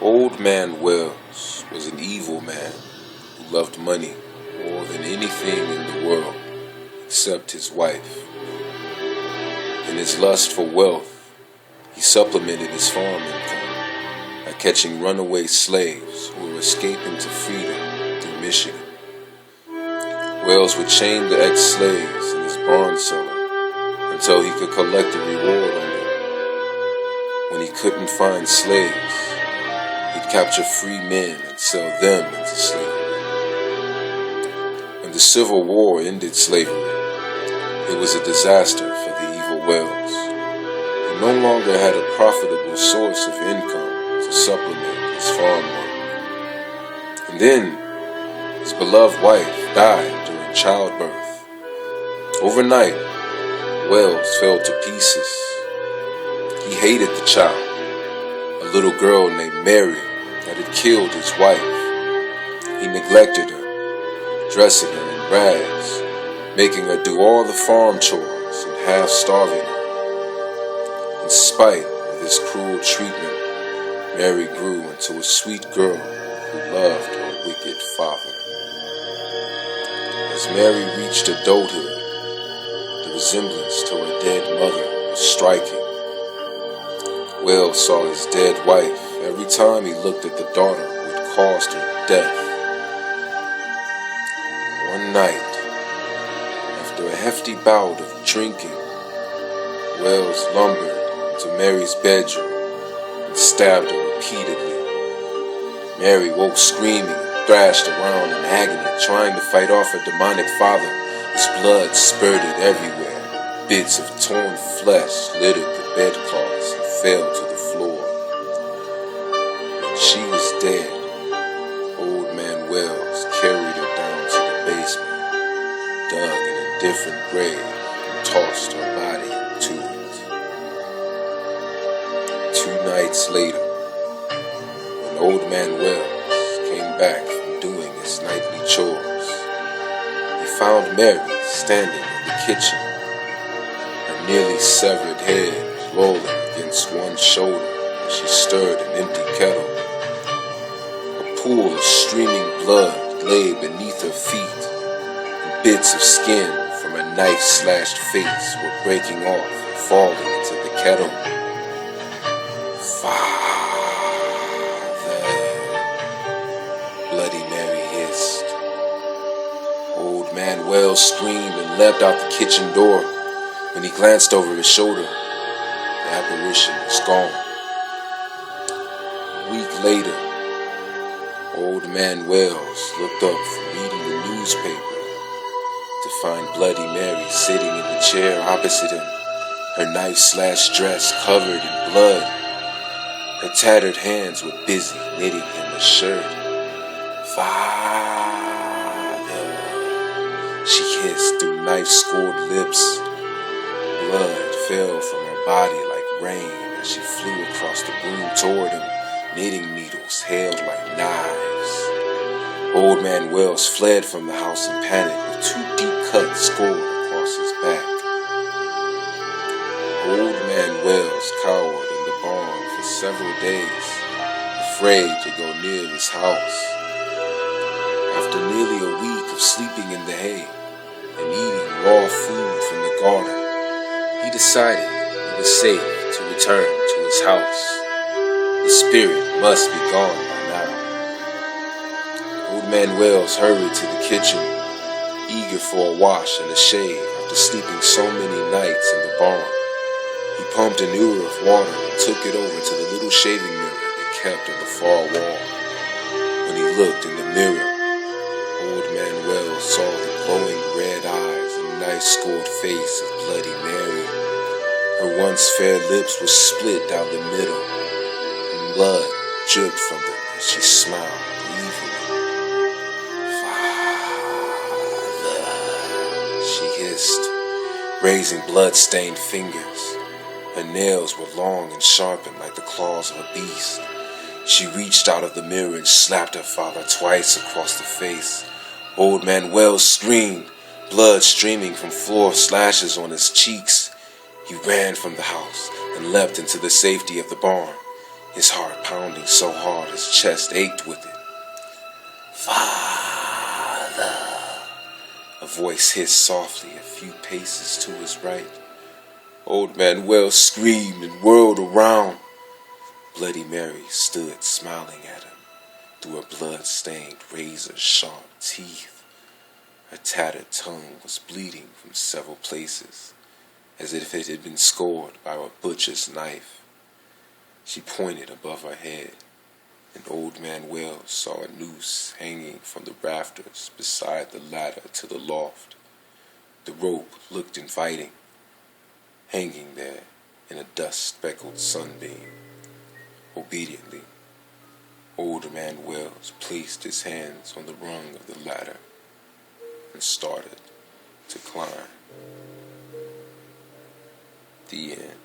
Old Man Wells was an evil man who loved money more than anything in the world except his wife. In his lust for wealth, he supplemented his farm income by catching runaway slaves who were escaping to freedom through Michigan. Wells would chain the ex-slaves in his barn cellar until he could collect a reward on them. When he couldn't find slaves, he'd capture free men and sell them into slavery. When the Civil War ended slavery, it was a disaster for the evil Wells. He no longer had a profitable source of income to supplement his farm work. And then, his beloved wife died during childbirth. Overnight, Wells fell to pieces. He hated the child, a little girl named Mary that had killed his wife. He neglected her, dressing her in rags, making her do all the farm chores and half starving her. In spite of his cruel treatment, Mary grew into a sweet girl who loved her wicked father. As Mary reached adulthood, the resemblance to her dead mother was striking. Wells saw his dead wife every time he looked at the daughter who had caused her death. One night, after a hefty bout of drinking, Wells lumbered into Mary's bedroom and stabbed her repeatedly. Mary woke screaming and thrashed around in agony, trying to fight off her demonic father. His blood spurted everywhere. Bits of torn flesh littered the bedclothes and fell to the floor. When she was dead, Old Man Wells carried her down to the basement, dug in a different grave, and tossed her body into it. 2 nights later, when Old Man Wells came back from doing his nightly chores, he found Mary standing in the kitchen, her nearly severed head rolling against one shoulder as she stirred an empty kettle. A pool of streaming blood lay beneath her feet, and bits of skin from her knife-slashed face were breaking off and falling into the kettle. "Father," Bloody Mary hissed. Old Man Wells screamed and leapt out the kitchen door. When he glanced over his shoulder, the apparition was gone. A week later, Old Man Wells looked up from reading the newspaper to find Bloody Mary sitting in the chair opposite him, her knife-slashed dress covered in blood. Her tattered hands were busy knitting him a shirt. "Father," she hissed through knife-scored lips. Blood fell from her body like rain as she flew across the room toward him, knitting needles held like knives. Old Man Wells fled from the house in panic with 2 deep cuts scored across his back. Old Man Wells cowered in the barn for several days, afraid to go near his house. After nearly a week of sleeping in the hay and eating raw food from the garden, he decided it was safe to return to his house. The spirit must be gone by now. Old Man Wells hurried to the kitchen, eager for a wash and a shave after sleeping so many nights in the barn. He pumped an ewer of water and took it over to the little shaving mirror they kept on the far wall. When he looked in the mirror, Old Man Wells saw the glowing red eyes and knife-scored face of Bloody Mary. Her once fair lips were split down the middle, and blood dripped from them as she smiled evilly. "Father," she hissed, raising blood-stained fingers. Her nails were long and sharpened like the claws of a beast. She reached out of the mirror and slapped her father twice across the face. Old Man Wells screamed, blood streaming from 4 slashes on his cheeks. He ran from the house and leapt into the safety of the barn. his heart pounding so hard his chest ached with it. "Father," a voice hissed softly a few paces to his right. Old Manuel screamed and whirled around. Bloody Mary stood smiling at him through her blood-stained, razor-sharp teeth. Her tattered tongue was bleeding from several places, as if it had been scored by a butcher's knife. She pointed above her head, and old Manuel saw a noose hanging from the rafters beside the ladder to the loft. The rope looked inviting, hanging there in a dust-speckled sunbeam. Obediently, old Manuel placed his hands on the rung of the ladder and started to climb. The end.